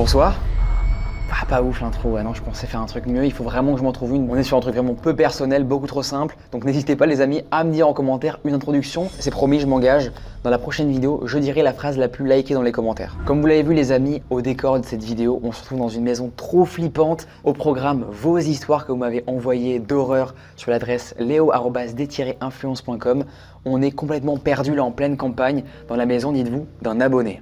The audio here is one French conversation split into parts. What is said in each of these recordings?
Pour soi, pas ouf l'intro, ouais, non, je pensais faire un truc mieux, il faut vraiment que je m'en trouve une. On est sur un truc vraiment peu personnel, beaucoup trop simple, donc n'hésitez pas les amis à me dire en commentaire une introduction, c'est promis, je m'engage. Dans la prochaine vidéo, je dirai la phrase la plus likée dans les commentaires. Comme vous l'avez vu les amis, au décor de cette vidéo, on se retrouve dans une maison trop flippante. Au programme, vos histoires que vous m'avez envoyées d'horreur sur l'adresse leo@d-influence.com. On est complètement perdu là en pleine campagne, dans la maison, dites-vous, d'un abonné.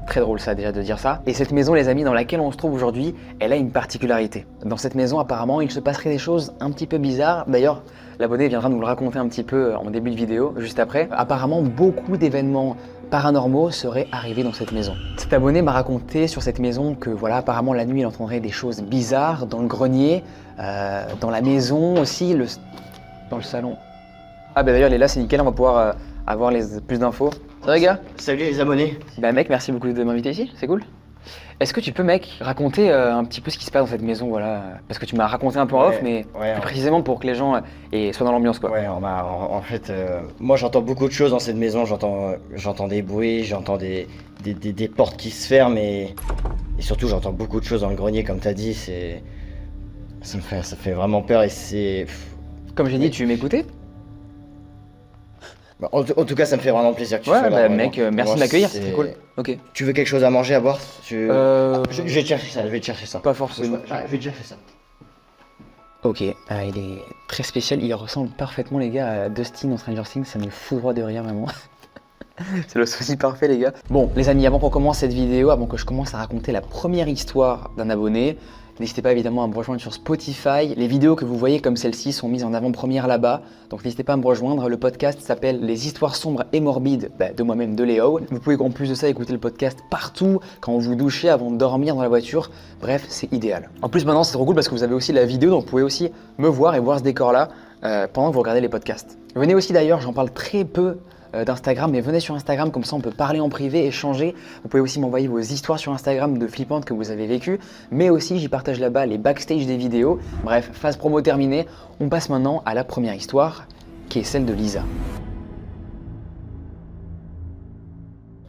Très drôle ça déjà de dire ça. Et cette maison les amis dans laquelle on se trouve aujourd'hui, elle a une particularité. Dans cette maison apparemment il se passerait des choses un petit peu bizarres. D'ailleurs l'abonné viendra nous le raconter un petit peu en début de vidéo, juste après. Apparemment beaucoup d'événements paranormaux seraient arrivés dans cette maison. Cet abonné m'a raconté sur cette maison que voilà apparemment la nuit il entendrait des choses bizarres dans le grenier, dans la maison aussi, dans le salon. Ah bah d'ailleurs il est là, c'est nickel, on va pouvoir avoir plus d'infos. Ça va gars? Salut les abonnés. Bah mec, merci beaucoup de m'inviter ici, c'est cool. Est-ce que tu peux mec raconter un petit peu ce qui se passe dans cette maison, voilà, parce que tu m'as raconté un peu en off, mais plus précisément pour que les gens soient dans l'ambiance quoi. Ouais, en fait, moi j'entends beaucoup de choses dans cette maison, j'entends des bruits, j'entends des portes qui se ferment et surtout j'entends beaucoup de choses dans le grenier comme t'as dit, ça fait vraiment peur et c'est... Comme j'ai dit, tu m'écoutais? En tout cas, ça me fait vraiment plaisir que tu sois là. Ouais, bah mec, merci de m'accueillir, c'était cool. Ok. Tu veux quelque chose à manger, à boire? Je vais te chercher ça, Pas forcément. Je vais te chercher ça. Ok, il est très spécial, il ressemble parfaitement les gars à Dustin dans Stranger Things, ça me fout droit de rire vraiment. C'est le souci parfait les gars. Bon les amis, avant qu'on commence cette vidéo, avant que je commence à raconter la première histoire d'un abonné, n'hésitez pas évidemment à me rejoindre sur Spotify. Les vidéos que vous voyez comme celle-ci sont mises en avant-première là-bas. Donc n'hésitez pas à me rejoindre. Le podcast s'appelle Les histoires sombres et morbides de moi-même, de Léo. Vous pouvez en plus de ça écouter le podcast partout, quand vous douchez, avant de dormir dans la voiture. Bref, c'est idéal. En plus maintenant c'est trop cool parce que vous avez aussi la vidéo, donc vous pouvez aussi me voir et voir ce décor-là pendant que vous regardez les podcasts. Venez aussi d'ailleurs, j'en parle très peu d'Instagram, mais venez sur Instagram, comme ça on peut parler en privé, échanger. Vous pouvez aussi m'envoyer vos histoires sur Instagram de flippantes que vous avez vécues, mais aussi j'y partage là-bas les backstage des vidéos. Bref, phase promo terminée, on passe maintenant à la première histoire, qui est celle de Lisa.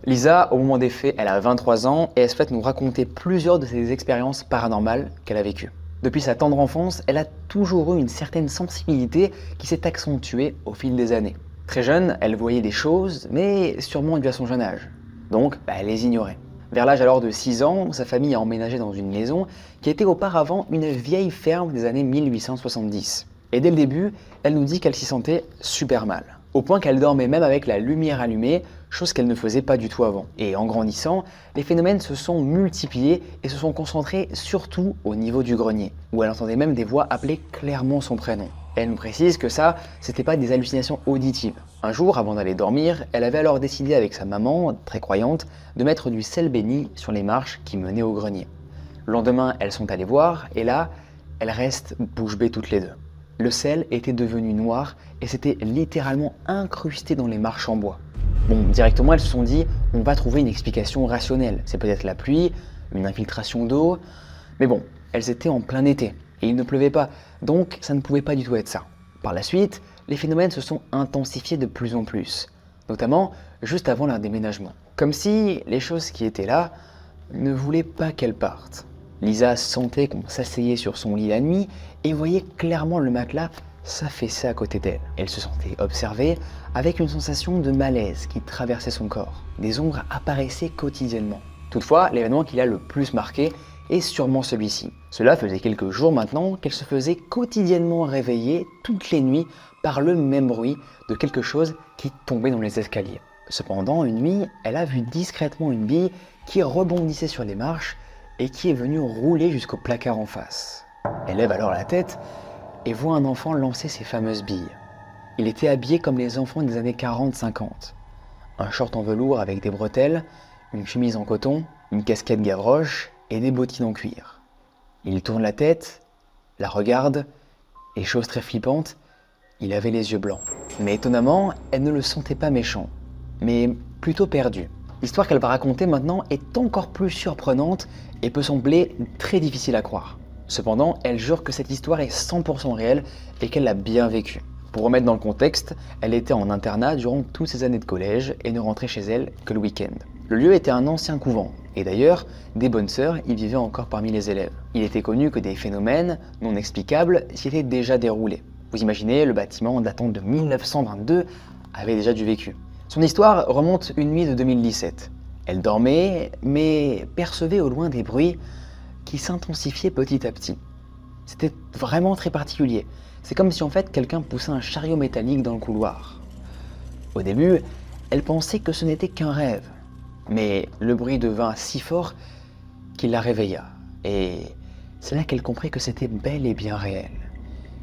Lisa, au moment des faits, elle a 23 ans et elle souhaite nous raconter plusieurs de ses expériences paranormales qu'elle a vécues. Depuis sa tendre enfance, elle a toujours eu une certaine sensibilité qui s'est accentuée au fil des années. Très jeune, elle voyait des choses, mais sûrement dû à son jeune âge. Donc, elle les ignorait. Vers l'âge alors de 6 ans, sa famille a emménagé dans une maison qui était auparavant une vieille ferme des années 1870. Et dès le début, elle nous dit qu'elle s'y sentait super mal. Au point qu'elle dormait même avec la lumière allumée, chose qu'elle ne faisait pas du tout avant. Et en grandissant, les phénomènes se sont multipliés et se sont concentrés surtout au niveau du grenier, où elle entendait même des voix appeler clairement son prénom. Elle nous précise que ça, c'était pas des hallucinations auditives. Un jour, avant d'aller dormir, elle avait alors décidé avec sa maman, très croyante, de mettre du sel béni sur les marches qui menaient au grenier. Le lendemain, elles sont allées voir, et là, elles restent bouche bée toutes les deux. Le sel était devenu noir et s'était littéralement incrusté dans les marches en bois. Bon, directement, elles se sont dit, on va trouver une explication rationnelle. C'est peut-être la pluie, une infiltration d'eau, mais bon, elles étaient en plein été. Et il ne pleuvait pas, donc ça ne pouvait pas du tout être ça. Par la suite, les phénomènes se sont intensifiés de plus en plus, notamment juste avant leur déménagement. Comme si les choses qui étaient là ne voulaient pas qu'elles partent. Lisa sentait qu'on s'asseyait sur son lit la nuit et voyait clairement le matelas s'affaisser à côté d'elle. Elle se sentait observée avec une sensation de malaise qui traversait son corps. Des ombres apparaissaient quotidiennement. Toutefois, l'événement qui l'a le plus marqué est sûrement celui-ci. Cela faisait quelques jours maintenant qu'elle se faisait quotidiennement réveiller toutes les nuits par le même bruit de quelque chose qui tombait dans les escaliers. Cependant, une nuit, elle a vu discrètement une bille qui rebondissait sur les marches et qui est venue rouler jusqu'au placard en face. Elle lève alors la tête et voit un enfant lancer ses fameuses billes. Il était habillé comme les enfants des années 40-50. Un short en velours avec des bretelles, une chemise en coton, une casquette Gavroche et des bottines en cuir. Il tourne la tête, la regarde, et chose très flippante, il avait les yeux blancs. Mais étonnamment, elle ne le sentait pas méchant, mais plutôt perdu. L'histoire qu'elle va raconter maintenant est encore plus surprenante et peut sembler très difficile à croire. Cependant, elle jure que cette histoire est 100% réelle et qu'elle l'a bien vécue. Pour remettre dans le contexte, elle était en internat durant toutes ses années de collège et ne rentrait chez elle que le week-end. Le lieu était un ancien couvent Et d'ailleurs, des bonnes sœurs, il vivait encore parmi les élèves. Il était connu que des phénomènes non explicables s'y étaient déjà déroulés. Vous imaginez, le bâtiment datant de 1922 avait déjà du vécu. Son histoire remonte une nuit de 2017. Elle dormait, mais percevait au loin des bruits qui s'intensifiaient petit à petit. C'était vraiment très particulier. C'est comme si en fait quelqu'un poussait un chariot métallique dans le couloir. Au début, elle pensait que ce n'était qu'un rêve. Mais le bruit devint si fort qu'il la réveilla. Et c'est là qu'elle comprit que c'était bel et bien réel.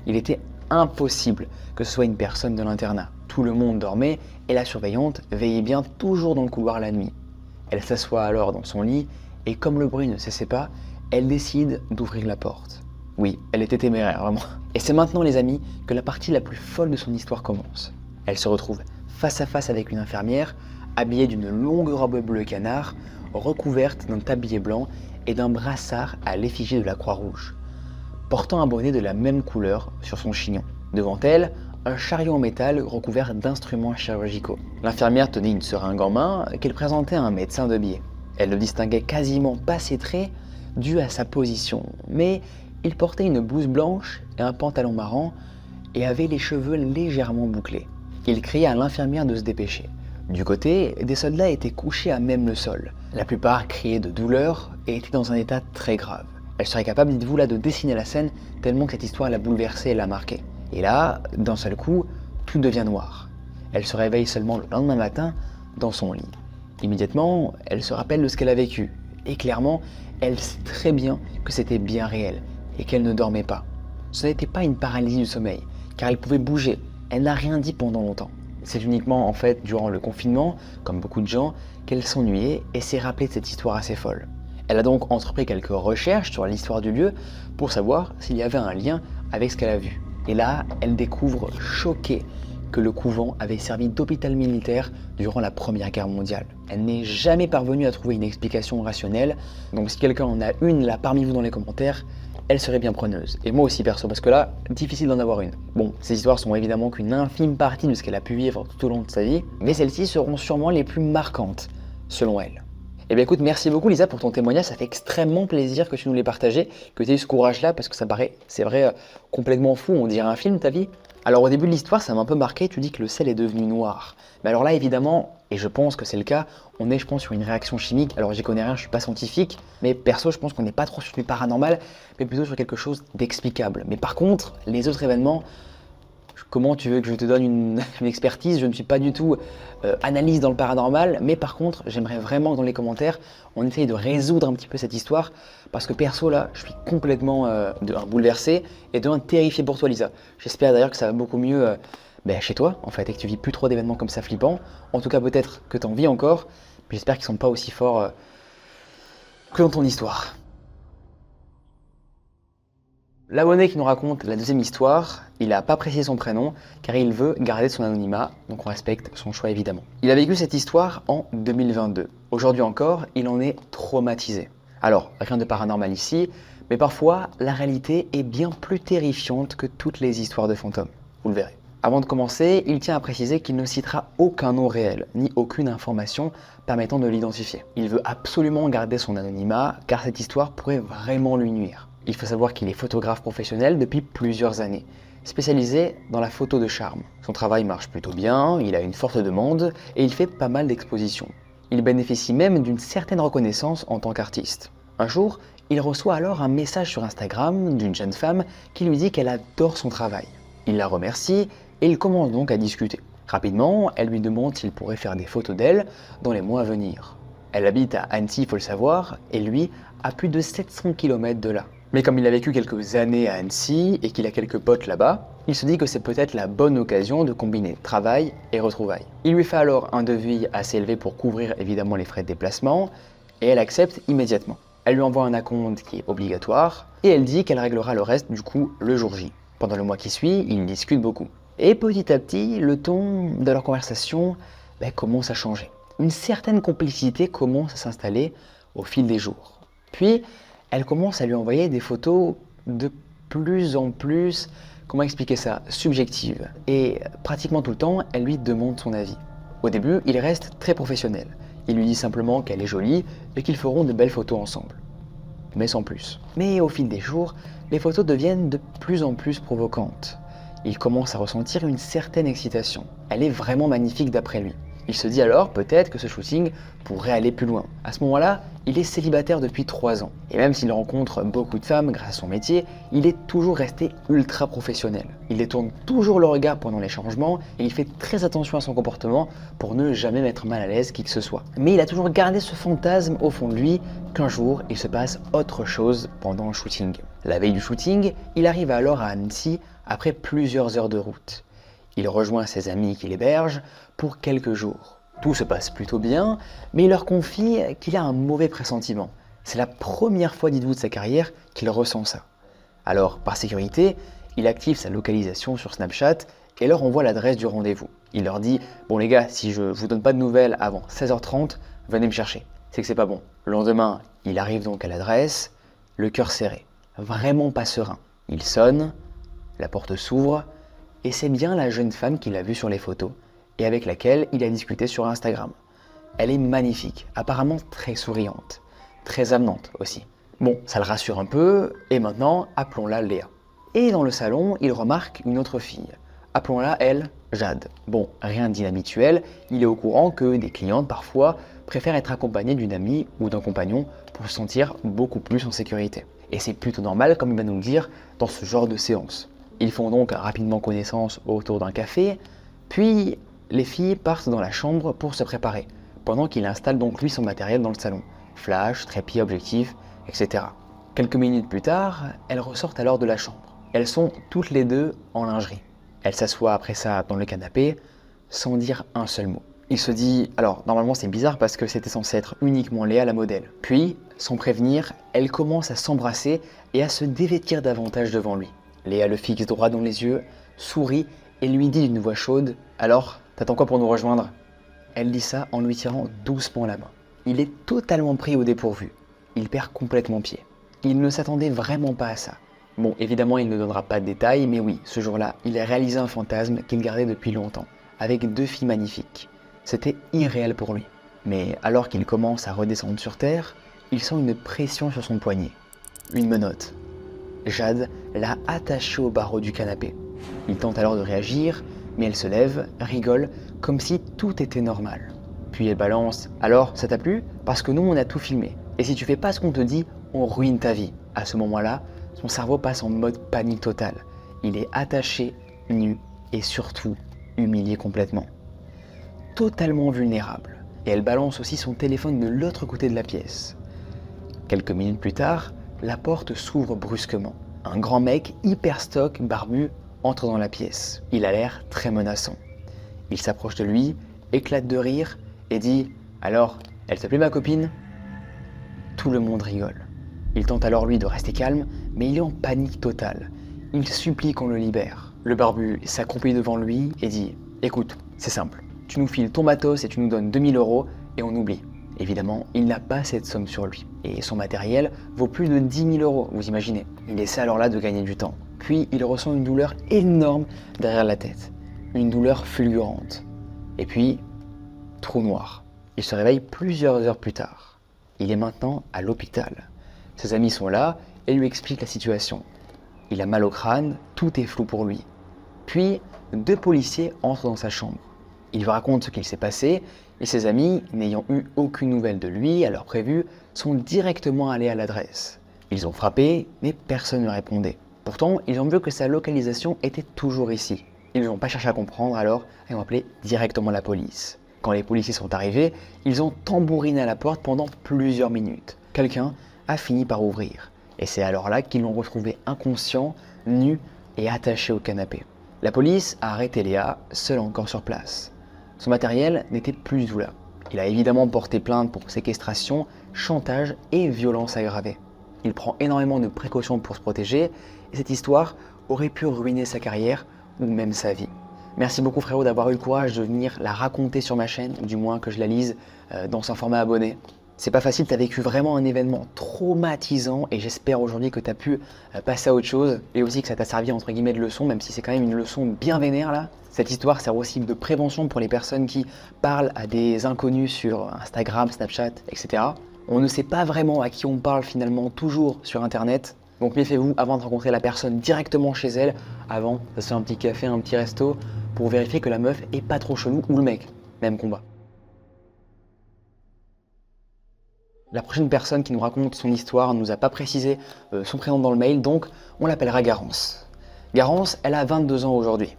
Il était impossible que ce soit une personne de l'internat. Tout le monde dormait et la surveillante veillait bien toujours dans le couloir la nuit. Elle s'assoit alors dans son lit et comme le bruit ne cessait pas, elle décide d'ouvrir la porte. Oui, elle était téméraire, vraiment. Et c'est maintenant, les amis, que la partie la plus folle de son histoire commence. Elle se retrouve face à face avec une infirmière, habillée d'une longue robe bleu canard, recouverte d'un tablier blanc et d'un brassard à l'effigie de la Croix-Rouge, portant un bonnet de la même couleur sur son chignon. Devant elle, un chariot en métal recouvert d'instruments chirurgicaux. L'infirmière tenait une seringue en main qu'elle présentait à un médecin de biais. Elle ne distinguait quasiment pas ses traits dû à sa position, mais il portait une blouse blanche et un pantalon marron et avait les cheveux légèrement bouclés. Il cria à l'infirmière de se dépêcher. Du côté, des soldats étaient couchés à même le sol. La plupart criaient de douleur et étaient dans un état très grave. Elle serait capable, dites-vous là, de dessiner la scène tellement que cette histoire l'a bouleversée et l'a marquée. Et là, d'un seul coup, tout devient noir. Elle se réveille seulement le lendemain matin dans son lit. Immédiatement, elle se rappelle de ce qu'elle a vécu. Et clairement, elle sait très bien que c'était bien réel et qu'elle ne dormait pas. Ce n'était pas une paralysie du sommeil, car elle pouvait bouger. Elle n'a rien dit pendant longtemps. C'est uniquement en fait durant le confinement, comme beaucoup de gens, qu'elle s'ennuyait et s'est rappelée de cette histoire assez folle. Elle a donc entrepris quelques recherches sur l'histoire du lieu pour savoir s'il y avait un lien avec ce qu'elle a vu. Et là, elle découvre, choquée, que le couvent avait servi d'hôpital militaire durant la Première Guerre mondiale. Elle n'est jamais parvenue à trouver une explication rationnelle, donc si quelqu'un en a une là parmi vous dans les commentaires, elle serait bien preneuse. Et moi aussi perso, parce que là, difficile d'en avoir une. Bon, ces histoires sont évidemment qu'une infime partie de ce qu'elle a pu vivre tout au long de sa vie, mais celles-ci seront sûrement les plus marquantes, selon elle. Eh bien écoute, merci beaucoup Lisa pour ton témoignage, ça fait extrêmement plaisir que tu nous l'aies partagé, que tu aies eu ce courage-là, parce que ça paraît, c'est vrai, complètement fou, on dirait un film ta vie. Alors au début de l'histoire, ça m'a un peu marqué, tu dis que le sel est devenu noir. Mais alors là évidemment, et je pense que c'est le cas, on est je pense sur une réaction chimique, alors j'y connais rien, je suis pas scientifique, mais perso je pense qu'on n'est pas trop sur du paranormal, mais plutôt sur quelque chose d'explicable. Mais par contre, les autres événements, comment tu veux que je te donne une expertise? Je ne suis pas du tout analyse dans le paranormal, mais par contre, j'aimerais vraiment que dans les commentaires, on essaye de résoudre un petit peu cette histoire, parce que perso là, je suis complètement de un bouleversé et de un terrifié pour toi Lisa. J'espère d'ailleurs que ça va beaucoup mieux chez toi en fait, et que tu vis plus trop d'événements comme ça flippants. En tout cas, peut-être que tu en vis encore, mais j'espère qu'ils sont pas aussi forts que dans ton histoire. L'abonné qui nous raconte la deuxième histoire, il n'a pas précisé son prénom car il veut garder son anonymat, donc on respecte son choix évidemment. Il a vécu cette histoire en 2022. Aujourd'hui encore, il en est traumatisé. Alors, rien de paranormal ici, mais parfois la réalité est bien plus terrifiante que toutes les histoires de fantômes. Vous le verrez. Avant de commencer, il tient à préciser qu'il ne citera aucun nom réel, ni aucune information permettant de l'identifier. Il veut absolument garder son anonymat car cette histoire pourrait vraiment lui nuire. Il faut savoir qu'il est photographe professionnel depuis plusieurs années, spécialisé dans la photo de charme. Son travail marche plutôt bien, il a une forte demande et il fait pas mal d'expositions. Il bénéficie même d'une certaine reconnaissance en tant qu'artiste. Un jour, il reçoit alors un message sur Instagram d'une jeune femme qui lui dit qu'elle adore son travail. Il la remercie et il commence donc à discuter. Rapidement, elle lui demande s'il pourrait faire des photos d'elle dans les mois à venir. Elle habite à Annecy, il faut le savoir, et lui à plus de 700 km de là. Mais comme il a vécu quelques années à Annecy et qu'il a quelques potes là-bas, il se dit que c'est peut-être la bonne occasion de combiner travail et retrouvailles. Il lui fait alors un devis assez élevé pour couvrir évidemment les frais de déplacement et elle accepte immédiatement. Elle lui envoie un acompte qui est obligatoire et elle dit qu'elle réglera le reste du coup le jour J. Pendant le mois qui suit, ils discutent beaucoup. Et petit à petit, le ton de leur conversation commence à changer. Une certaine complicité commence à s'installer au fil des jours. Puis, elle commence à lui envoyer des photos de plus en plus, comment expliquer ça, subjectives. Et pratiquement tout le temps, elle lui demande son avis. Au début, il reste très professionnel. Il lui dit simplement qu'elle est jolie et qu'ils feront de belles photos ensemble. Mais sans plus. Mais au fil des jours, les photos deviennent de plus en plus provocantes. Il commence à ressentir une certaine excitation. Elle est vraiment magnifique d'après lui. Il se dit alors peut-être que ce shooting pourrait aller plus loin. À ce moment-là, il est célibataire depuis 3 ans. Et même s'il rencontre beaucoup de femmes grâce à son métier, il est toujours resté ultra professionnel. Il détourne toujours le regard pendant les changements et il fait très attention à son comportement pour ne jamais mettre mal à l'aise qui que ce soit. Mais il a toujours gardé ce fantasme au fond de lui qu'un jour il se passe autre chose pendant le shooting. La veille du shooting, il arrive alors à Annecy après plusieurs heures de route. Il rejoint ses amis qui l'hébergent pour quelques jours. Tout se passe plutôt bien, mais il leur confie qu'il a un mauvais pressentiment. C'est la première fois, dites-vous, de sa carrière qu'il ressent ça. Alors, par sécurité, il active sa localisation sur Snapchat et leur envoie l'adresse du rendez-vous. Il leur dit « Bon les gars, si je vous donne pas de nouvelles avant 16h30, venez me chercher. » C'est que c'est pas bon. Le lendemain, il arrive donc à l'adresse, le cœur serré, vraiment pas serein. Il sonne, la porte s'ouvre, et c'est bien la jeune femme qu'il a vue sur les photos et avec laquelle il a discuté sur Instagram. Elle est magnifique, apparemment très souriante, très amenante aussi. Bon, ça le rassure un peu, et maintenant, appelons-la Léa. Et dans le salon, il remarque une autre fille. Appelons-la, elle, Jade. Bon, rien d'inhabituel, il est au courant que des clientes, parfois, préfèrent être accompagnées d'une amie ou d'un compagnon pour se sentir beaucoup plus en sécurité. Et c'est plutôt normal, comme il va nous le dire, dans ce genre de séance. Ils font donc rapidement connaissance autour d'un café, puis les filles partent dans la chambre pour se préparer, pendant qu'il installe donc lui son matériel dans le salon. Flash, trépied, objectif, etc. Quelques minutes plus tard, elles ressortent alors de la chambre. Elles sont toutes les deux en lingerie. Elles s'assoient après ça dans le canapé, sans dire un seul mot. Il se dit, alors normalement c'est bizarre parce que c'était censé être uniquement Léa la modèle. Puis, sans prévenir, elles commencent à s'embrasser et à se dévêtir davantage devant lui. Léa le fixe droit dans les yeux, sourit et lui dit d'une voix chaude « Alors, t'attends quoi pour nous rejoindre ?» Elle dit ça en lui tirant doucement la main. Il est totalement pris au dépourvu. Il perd complètement pied. Il ne s'attendait vraiment pas à ça. Bon, évidemment, il ne donnera pas de détails, mais oui, ce jour-là, il a réalisé un fantasme qu'il gardait depuis longtemps, avec 2 filles magnifiques. C'était irréel pour lui. Mais alors qu'il commence à redescendre sur terre, il sent une pression sur son poignet. Une menotte. Jade l'a attachée au barreau du canapé. Il tente alors de réagir, mais elle se lève, rigole, comme si tout était normal. Puis elle balance « Alors, ça t'a plu ? Parce que nous, on a tout filmé. Et si tu fais pas ce qu'on te dit, on ruine ta vie. » À ce moment-là, son cerveau passe en mode panique totale. Il est attaché, nu et surtout humilié complètement. Totalement vulnérable. Et elle balance aussi son téléphone de l'autre côté de la pièce. Quelques minutes plus tard, la porte s'ouvre brusquement. Un grand mec hyper stock, barbu, entre dans la pièce. Il a l'air très menaçant. Il s'approche de lui, éclate de rire et dit « Alors, elle t'a plu ma copine ?» Tout le monde rigole. Il tente alors lui de rester calme, mais il est en panique totale. Il supplie qu'on le libère. Le barbu s'accroupit devant lui et dit « Écoute, c'est simple. Tu nous files ton matos et tu nous donnes 2000 € et on oublie. » Évidemment, il n'a pas cette somme sur lui. Et son matériel vaut plus de 10 000 €, vous imaginez. Il essaie alors là de gagner du temps. Puis il ressent une douleur énorme derrière la tête. Une douleur fulgurante. Et puis, trou noir. Il se réveille plusieurs heures plus tard. Il est maintenant à l'hôpital. Ses amis sont là et lui expliquent la situation. Il a mal au crâne, tout est flou pour lui. Puis, 2 policiers entrent dans sa chambre. Il lui raconte ce qu'il s'est passé et ses amis, n'ayant eu aucune nouvelle de lui à l'heure prévue, sont directement allés à l'adresse. Ils ont frappé, mais personne ne répondait. Pourtant, ils ont vu que sa localisation était toujours ici. Ils n'ont pas cherché à comprendre alors et ont appelé directement la police. Quand les policiers sont arrivés, ils ont tambouriné à la porte pendant plusieurs minutes. Quelqu'un a fini par ouvrir. Et c'est alors là qu'ils l'ont retrouvé inconscient, nu et attaché au canapé. La police a arrêté Léa, seule encore sur place. Son matériel n'était plus du tout là. Il a évidemment porté plainte pour séquestration, chantage et violence aggravée. Il prend énormément de précautions pour se protéger et cette histoire aurait pu ruiner sa carrière ou même sa vie. Merci beaucoup frérot d'avoir eu le courage de venir la raconter sur ma chaîne, ou du moins que je la lise dans un format abonné. C'est pas facile, t'as vécu vraiment un événement traumatisant et j'espère aujourd'hui que t'as pu passer à autre chose et aussi que ça t'a servi entre guillemets de leçon, même si c'est quand même une leçon bien vénère là. Cette histoire sert aussi de prévention pour les personnes qui parlent à des inconnus sur Instagram, Snapchat, etc. On ne sait pas vraiment à qui on parle finalement toujours sur internet. Donc méfiez-vous avant de rencontrer la personne directement chez elle, avant de se faire un petit café, un petit resto, pour vérifier que la meuf est pas trop chelou ou le mec. Même combat. La prochaine personne qui nous raconte son histoire ne nous a pas précisé son prénom dans le mail, donc on l'appellera Garance. Garance, elle a 22 ans aujourd'hui.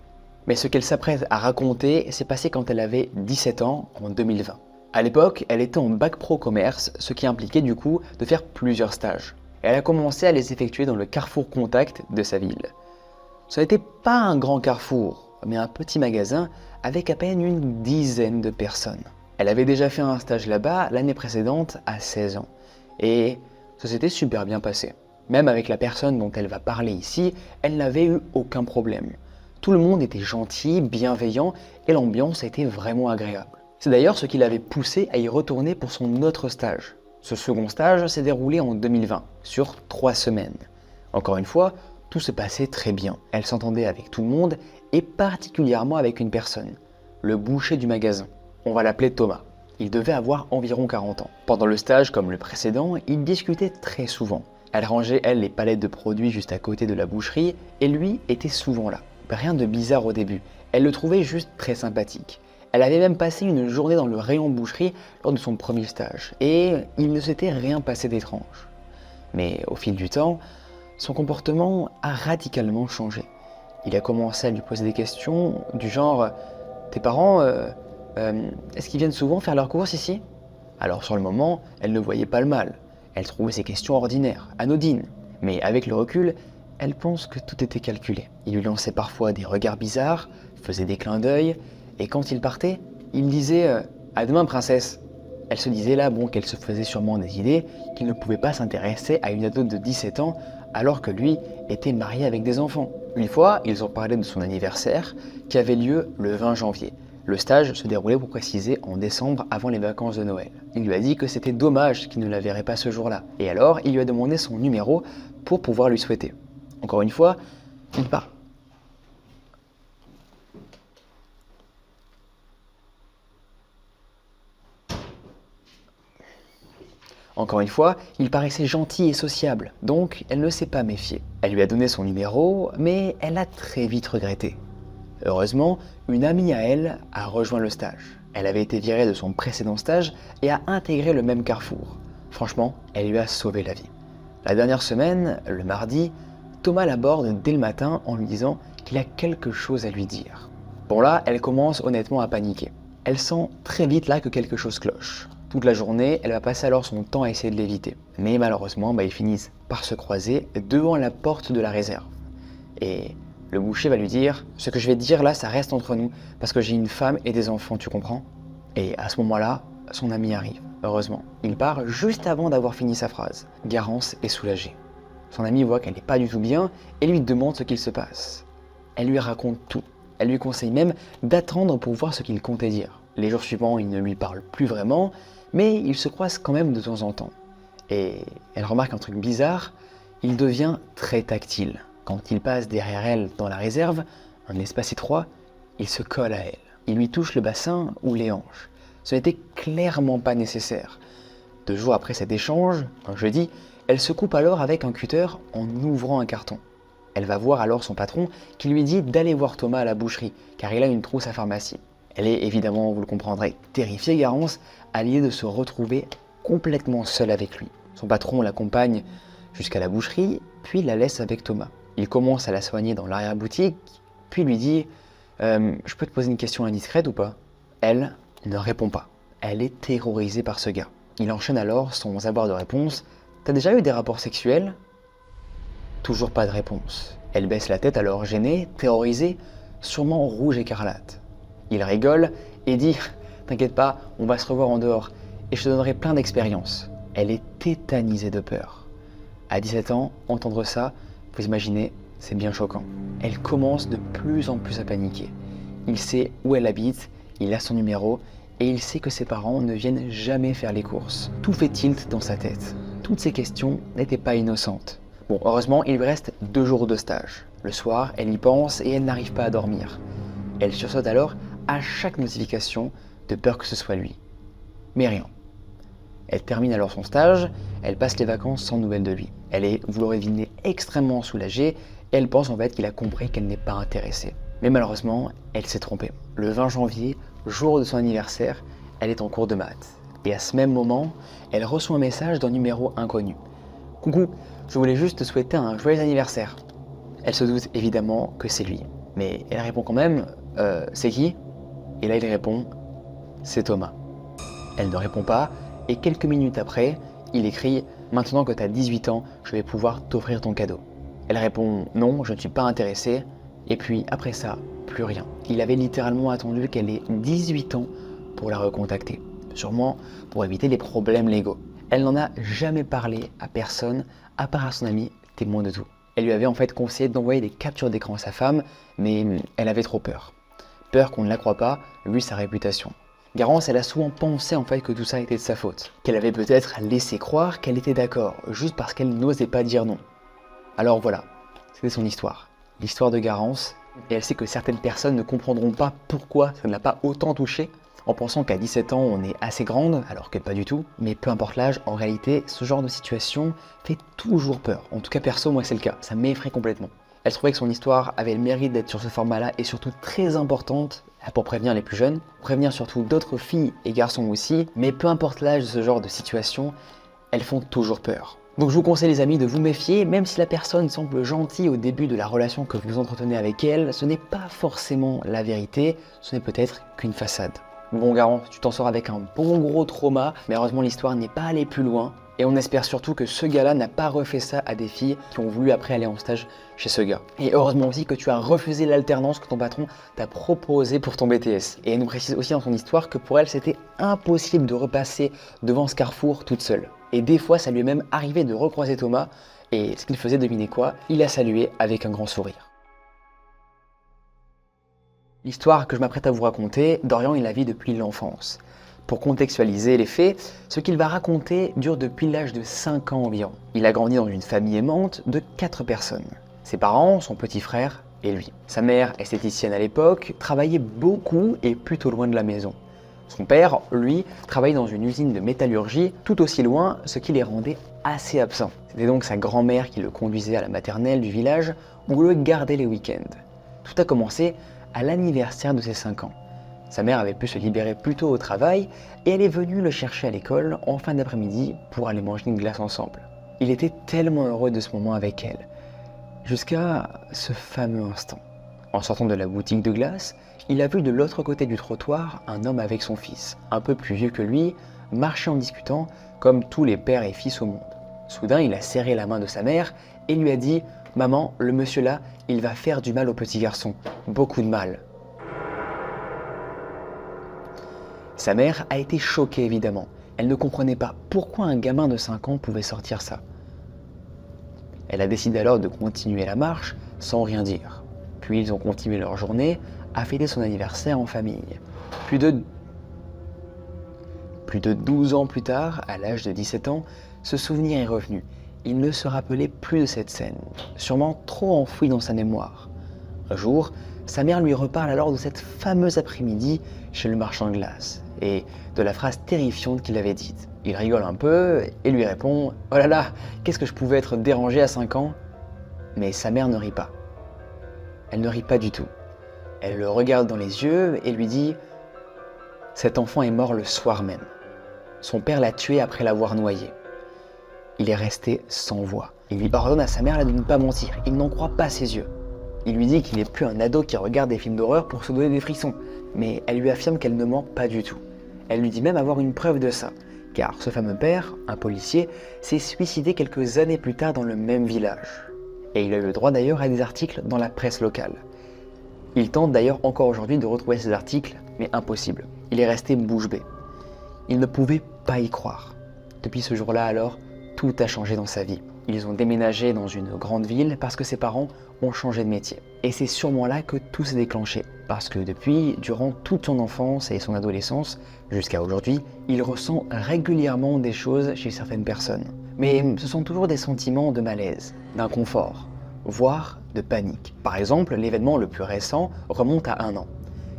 Mais ce qu'elle s'apprête à raconter s'est passé quand elle avait 17 ans, en 2020. À l'époque, elle était en bac pro commerce, ce qui impliquait du coup de faire plusieurs stages. Et elle a commencé à les effectuer dans le Carrefour Contact de sa ville. Ce n'était pas un grand carrefour, mais un petit magasin avec à peine une dizaine de personnes. Elle avait déjà fait un stage là-bas l'année précédente à 16 ans. Et ça s'était super bien passé. Même avec la personne dont elle va parler ici, elle n'avait eu aucun problème. Tout le monde était gentil, bienveillant et l'ambiance était vraiment agréable. C'est d'ailleurs ce qui l'avait poussé à y retourner pour son autre stage. Ce second stage s'est déroulé en 2020, sur 3 semaines. Encore une fois, tout se passait très bien. Elle s'entendait avec tout le monde et particulièrement avec une personne, le boucher du magasin. On va l'appeler Thomas. Il devait avoir environ 40 ans. Pendant le stage, comme le précédent, ils discutaient très souvent. Elle rangeait, elle, les palettes de produits juste à côté de la boucherie et lui était souvent là. Rien de bizarre au début, elle le trouvait juste très sympathique. Elle avait même passé une journée dans le rayon boucherie lors de son premier stage, et il ne s'était rien passé d'étrange. Mais au fil du temps, son comportement a radicalement changé. Il a commencé à lui poser des questions du genre « Tes parents, est-ce qu'ils viennent souvent faire leurs courses ici ?» Alors sur le moment, elle ne voyait pas le mal. Elle trouvait ces questions ordinaires, anodines. Mais avec le recul, elle pense que tout était calculé. Il lui lançait parfois des regards bizarres, faisait des clins d'œil, et quand il partait, il disait à demain princesse ». Elle se disait là qu'elle se faisait sûrement des idées, qu'il ne pouvait pas s'intéresser à une ado de 17 ans alors que lui était marié avec des enfants. Une fois, ils ont parlé de son anniversaire qui avait lieu le 20 janvier. Le stage se déroulait pour préciser en décembre avant les vacances de Noël. Il lui a dit que c'était dommage qu'il ne la verrait pas ce jour-là. Et alors, il lui a demandé son numéro pour pouvoir lui souhaiter. Encore une fois, il part. Encore une fois, il paraissait gentil et sociable, donc elle ne s'est pas méfiée. Elle lui a donné son numéro, mais elle a très vite regretté. Heureusement, une amie à elle a rejoint le stage. Elle avait été virée de son précédent stage et a intégré le même carrefour. Franchement, elle lui a sauvé la vie. La dernière semaine, le mardi, Thomas l'aborde dès le matin en lui disant qu'il a quelque chose à lui dire. Bon là, elle commence honnêtement à paniquer. Elle sent très vite là que quelque chose cloche. Toute la journée, elle va passer alors son temps à essayer de l'éviter. Mais malheureusement, ils finissent par se croiser devant la porte de la réserve. Et le boucher va lui dire « Ce que je vais te dire là, ça reste entre nous, parce que j'ai une femme et des enfants, tu comprends ?» Et à ce moment-là, son ami arrive, heureusement. Il part juste avant d'avoir fini sa phrase. Garance est soulagée. Son ami voit qu'elle n'est pas du tout bien et lui demande ce qu'il se passe. Elle lui raconte tout. Elle lui conseille même d'attendre pour voir ce qu'il comptait dire. Les jours suivants, il ne lui parle plus vraiment, mais ils se croisent quand même de temps en temps. Et elle remarque un truc bizarre, il devient très tactile. Quand il passe derrière elle dans la réserve, un espace étroit, il se colle à elle. Il lui touche le bassin ou les hanches. Ce n'était clairement pas nécessaire. 2 jours après cet échange, un jeudi, elle se coupe alors avec un cutter en ouvrant un carton. Elle va voir alors son patron qui lui dit d'aller voir Thomas à la boucherie, car il a une trousse à pharmacie. Elle est évidemment, vous le comprendrez, terrifiée Garance à l'idée de se retrouver complètement seule avec lui. Son patron l'accompagne jusqu'à la boucherie, puis la laisse avec Thomas. Il commence à la soigner dans l'arrière-boutique, puis lui dit « Je peux te poser une question indiscrète ou pas ?» Elle ne répond pas. Elle est terrorisée par ce gars. Il enchaîne alors sans avoir de réponse. « T'as déjà eu des rapports sexuels ?» Toujours pas de réponse. Elle baisse la tête alors gênée, terrorisée, sûrement rouge écarlate. Il rigole et dit « T'inquiète pas, on va se revoir en dehors et je te donnerai plein d'expériences. » Elle est tétanisée de peur. À 17 ans, entendre ça, vous imaginez, c'est bien choquant. Elle commence de plus en plus à paniquer. Il sait où elle habite, il a son numéro et il sait que ses parents ne viennent jamais faire les courses. Tout fait tilt dans sa tête. Toutes ces questions n'étaient pas innocentes. Bon, heureusement, il lui reste 2 jours de stage. Le soir, elle y pense et elle n'arrive pas à dormir. Elle sursaute alors à chaque notification de peur que ce soit lui. Mais rien. Elle termine alors son stage, elle passe les vacances sans nouvelles de lui. Elle est, vous l'aurez deviné, extrêmement soulagée et elle pense en fait qu'il a compris qu'elle n'est pas intéressée. Mais malheureusement, elle s'est trompée. Le 20 janvier, jour de son anniversaire, elle est en cours de maths. Et à ce même moment, elle reçoit un message d'un numéro inconnu. « Coucou, je voulais juste te souhaiter un joyeux anniversaire. » Elle se doute évidemment que c'est lui. Mais elle répond quand même « C'est qui ?» Et là il répond « C'est Thomas. » Elle ne répond pas et quelques minutes après, il écrit « Maintenant que tu as 18 ans, je vais pouvoir t'offrir ton cadeau. » Elle répond « Non, je ne suis pas intéressée. » Et puis après ça, plus rien. Il avait littéralement attendu qu'elle ait 18 ans pour la recontacter. Sûrement pour éviter les problèmes légaux. Elle n'en a jamais parlé à personne, à part à son ami, témoin de tout. Elle lui avait en fait conseillé d'envoyer des captures d'écran à sa femme, mais elle avait trop peur. Peur qu'on ne la croie pas, vu sa réputation. Garance, elle a souvent pensé en fait que tout ça était de sa faute. Qu'elle avait peut-être laissé croire qu'elle était d'accord, juste parce qu'elle n'osait pas dire non. Alors voilà, c'était son histoire. L'histoire de Garance, et elle sait que certaines personnes ne comprendront pas pourquoi ça ne l'a pas autant touchée, en pensant qu'à 17 ans on est assez grande, alors que pas du tout. Mais peu importe l'âge, en réalité, ce genre de situation fait toujours peur. En tout cas perso, moi c'est le cas, ça m'effraie complètement. Elle trouvait que son histoire avait le mérite d'être sur ce format-là et surtout très importante pour prévenir les plus jeunes, prévenir surtout d'autres filles et garçons aussi, mais peu importe l'âge de ce genre de situation, elles font toujours peur. Donc je vous conseille les amis de vous méfier, même si la personne semble gentille au début de la relation que vous entretenez avec elle, ce n'est pas forcément la vérité, ce n'est peut-être qu'une façade. Bon Garant, tu t'en sors avec un bon gros trauma, mais heureusement l'histoire n'est pas allée plus loin. Et on espère surtout que ce gars-là n'a pas refait ça à des filles qui ont voulu après aller en stage chez ce gars. Et heureusement aussi que tu as refusé l'alternance que ton patron t'a proposé pour ton BTS. Et elle nous précise aussi dans son histoire que pour elle c'était impossible de repasser devant ce carrefour toute seule. Et des fois ça lui est même arrivé de recroiser Thomas, et ce qu'il faisait, devinez quoi, il a salué avec un grand sourire. L'histoire que je m'apprête à vous raconter, Dorian il la vit depuis l'enfance. Pour contextualiser les faits, ce qu'il va raconter dure depuis l'âge de 5 ans environ. Il a grandi dans une famille aimante de 4 personnes. Ses parents, son petit frère et lui. Sa mère, esthéticienne à l'époque, travaillait beaucoup et plutôt loin de la maison. Son père, lui, travaillait dans une usine de métallurgie tout aussi loin, ce qui les rendait assez absents. C'était donc sa grand-mère qui le conduisait à la maternelle du village ou le gardait les week-ends. Tout a commencé à l'anniversaire de ses 5 ans. Sa mère avait pu se libérer plus tôt au travail et elle est venue le chercher à l'école en fin d'après-midi pour aller manger une glace ensemble. Il était tellement heureux de ce moment avec elle, jusqu'à ce fameux instant. En sortant de la boutique de glace, il a vu de l'autre côté du trottoir un homme avec son fils, un peu plus vieux que lui, marcher en discutant comme tous les pères et fils au monde. Soudain, il a serré la main de sa mère et lui a dit « Maman, le monsieur là, il va faire du mal au petit garçon, beaucoup de mal. » Sa mère a été choquée évidemment. Elle ne comprenait pas pourquoi un gamin de 5 ans pouvait sortir ça. Elle a décidé alors de continuer la marche sans rien dire. Puis ils ont continué leur journée à fêter son anniversaire en famille. Plus de 12 ans plus tard, à l'âge de 17 ans, ce souvenir est revenu. Il ne se rappelait plus de cette scène, sûrement trop enfouie dans sa mémoire. Un jour, sa mère lui reparle alors de cette fameuse après-midi chez le marchand de glace et de la phrase terrifiante qu'il avait dite. Il rigole un peu et lui répond « Oh là là, qu'est-ce que je pouvais être dérangé à 5 ans ?» Mais sa mère ne rit pas. Elle ne rit pas du tout. Elle le regarde dans les yeux et lui dit « Cet enfant est mort le soir même. Son père l'a tué après l'avoir noyé. Il est resté sans voix. Il lui ordonne à sa mère de ne pas mentir. Il n'en croit pas ses yeux. Il lui dit qu'il n'est plus un ado qui regarde des films d'horreur pour se donner des frissons. Mais elle lui affirme qu'elle ne ment pas du tout. Elle lui dit même avoir une preuve de ça. Car ce fameux père, un policier, s'est suicidé quelques années plus tard dans le même village. Et il a eu le droit d'ailleurs à des articles dans la presse locale. Il tente d'ailleurs encore aujourd'hui de retrouver ces articles, mais impossible. Il est resté bouche bée. Il ne pouvait pas y croire. Depuis ce jour-là alors, tout a changé dans sa vie. Ils ont déménagé dans une grande ville parce que ses parents ont changé de métier. Et c'est sûrement là que tout s'est déclenché. Parce que depuis, durant toute son enfance et son adolescence, jusqu'à aujourd'hui, il ressent régulièrement des choses chez certaines personnes. Mais ce sont toujours des sentiments de malaise, d'inconfort, voire de panique. Par exemple, l'événement le plus récent remonte à 1 an.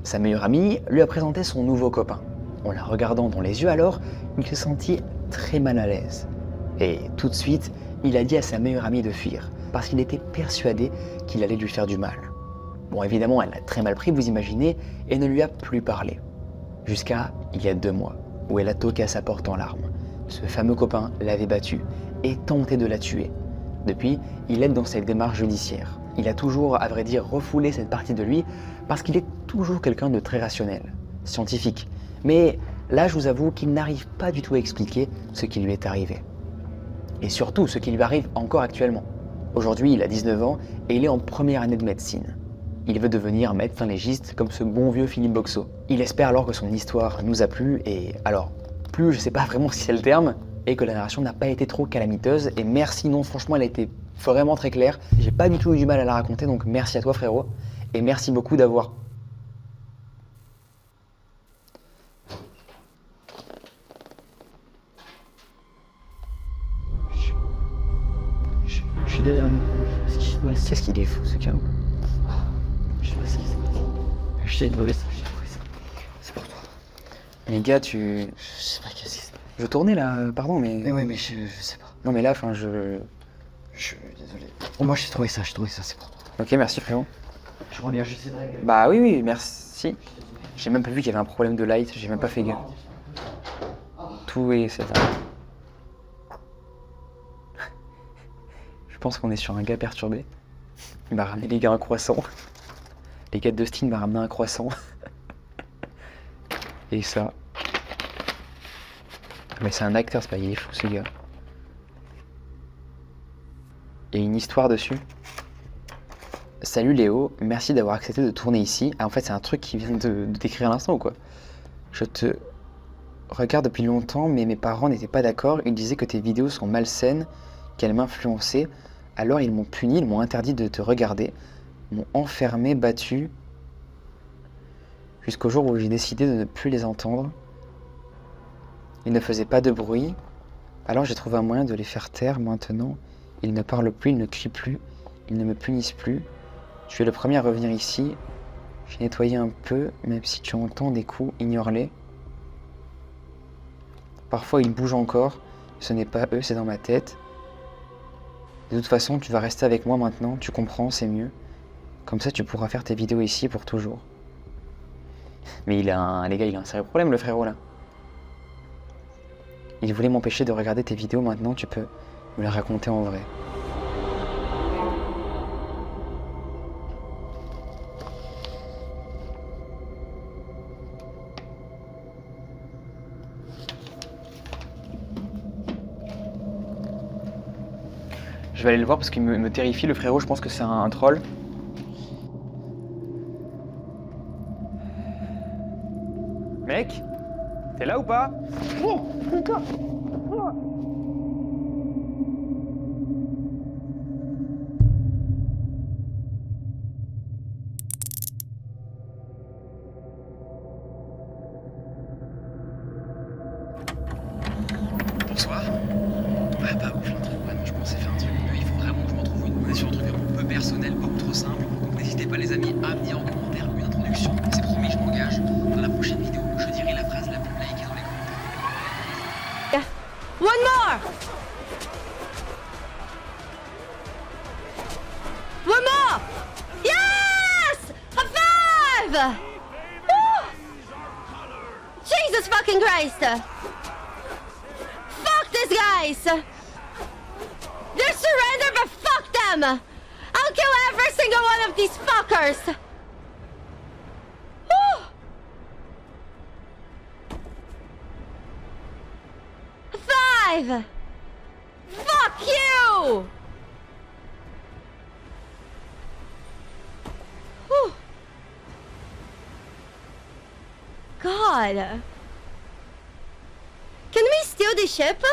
Sa meilleure amie lui a présenté son nouveau copain. En la regardant dans les yeux alors, il se sentit très mal à l'aise. Et tout de suite, il a dit à sa meilleure amie de fuir, parce qu'il était persuadé qu'il allait lui faire du mal. Bon, évidemment, elle l'a très mal pris, vous imaginez, et ne lui a plus parlé. Jusqu'à il y a 2 mois, où elle a toqué à sa porte en larmes. Ce fameux copain l'avait battue et tenté de la tuer. Depuis, il aide dans ses démarches judiciaires. Il a toujours, à vrai dire, refoulé cette partie de lui parce qu'il est toujours quelqu'un de très rationnel, scientifique. Mais là, je vous avoue qu'il n'arrive pas du tout à expliquer ce qui lui est arrivé. Et surtout, ce qui lui arrive encore actuellement. Aujourd'hui, il a 19 ans et il est en première année de médecine. Il veut devenir médecin légiste comme ce bon vieux Philippe Boxo. Il espère alors que son histoire nous a plu et alors, plus je sais pas vraiment si c'est le terme, et que la narration n'a pas été trop calamiteuse. Et merci, non, franchement, elle a été vraiment très claire. J'ai pas du tout eu du mal à la raconter, donc merci à toi frérot. Et merci beaucoup d'avoir... Je suis derrière nous. Qu'est-ce qui se passe? Qu'est-ce qu'il est fou ce chaos. Je sais pas ce qui se passe. Je t'ai trouvé ça, j'ai trouvé ça. C'est pour toi. Les gars, tu... Je sais pas qu'est-ce qui se passe. Je tournais là, pardon, mais... Mais ouais, mais je sais pas. Non mais là, enfin, je... Je suis désolé. Moi, j'ai trouvé ça, c'est pour toi. Ok, merci frérot. Je reviens, je sais pas. Bah oui, oui, merci. J'ai même pas vu qu'il y avait un problème de light, j'ai même pas fait gaffe. Tout est... c'est ça. Je pense qu'on est sur un gars perturbé. Il m'a ramené les gars un croissant. Les gars de Dustin m'a ramené un croissant. Et ça. Mais c'est un acteur, c'est pas, il est fou ce gars. Il y a une histoire dessus. Salut Léo, merci d'avoir accepté de tourner ici. Ah, en fait, c'est un truc qui vient de t'écrire à l'instant ou quoi? Je te regarde depuis longtemps, mais mes parents n'étaient pas d'accord. Ils disaient que tes vidéos sont malsaines, qu'elles m'influençaient. Alors ils m'ont puni, ils m'ont interdit de te regarder, m'ont enfermé, battu, jusqu'au jour où j'ai décidé de ne plus les entendre. Ils ne faisaient pas de bruit, alors j'ai trouvé un moyen de les faire taire. Maintenant, ils ne parlent plus, ils ne crient plus, ils ne me punissent plus. Je suis le premier à revenir ici. J'ai nettoyé un peu, même si tu entends des coups, ignore-les. Parfois ils bougent encore, ce n'est pas eux, c'est dans ma tête. De toute façon, tu vas rester avec moi maintenant, tu comprends, c'est mieux. Comme ça, tu pourras faire tes vidéos ici pour toujours. Mais il a un... Les gars, il a un sérieux problème, le frérot, là. Il voulait m'empêcher de regarder tes vidéos, maintenant, tu peux me les raconter en vrai. Je vais aller le voir parce qu'il me terrifie, le frérot, je pense que c'est un troll. Mec, t'es là ou pas? Oh, putain. Bonsoir. Ah bah ouf, vraiment je pensais faire un truc mieux, il faut vraiment que je me retrouve on est sur un truc un peu personnel, beaucoup trop simple. Donc n'hésitez pas les amis à me dire en commentaire une introduction, c'est promis, je m'engage. Dans la prochaine vidéo, je dirai la phrase la plus likée dans les commentaires. One more! One more! Yes! A 5! Woo! Jesus fucking Christ! Fuck these guys! They're surrender, but fuck them! I'll kill every single one of these fuckers! Woo! A 5! Fuck you! Whew. God. Can we steal the ship?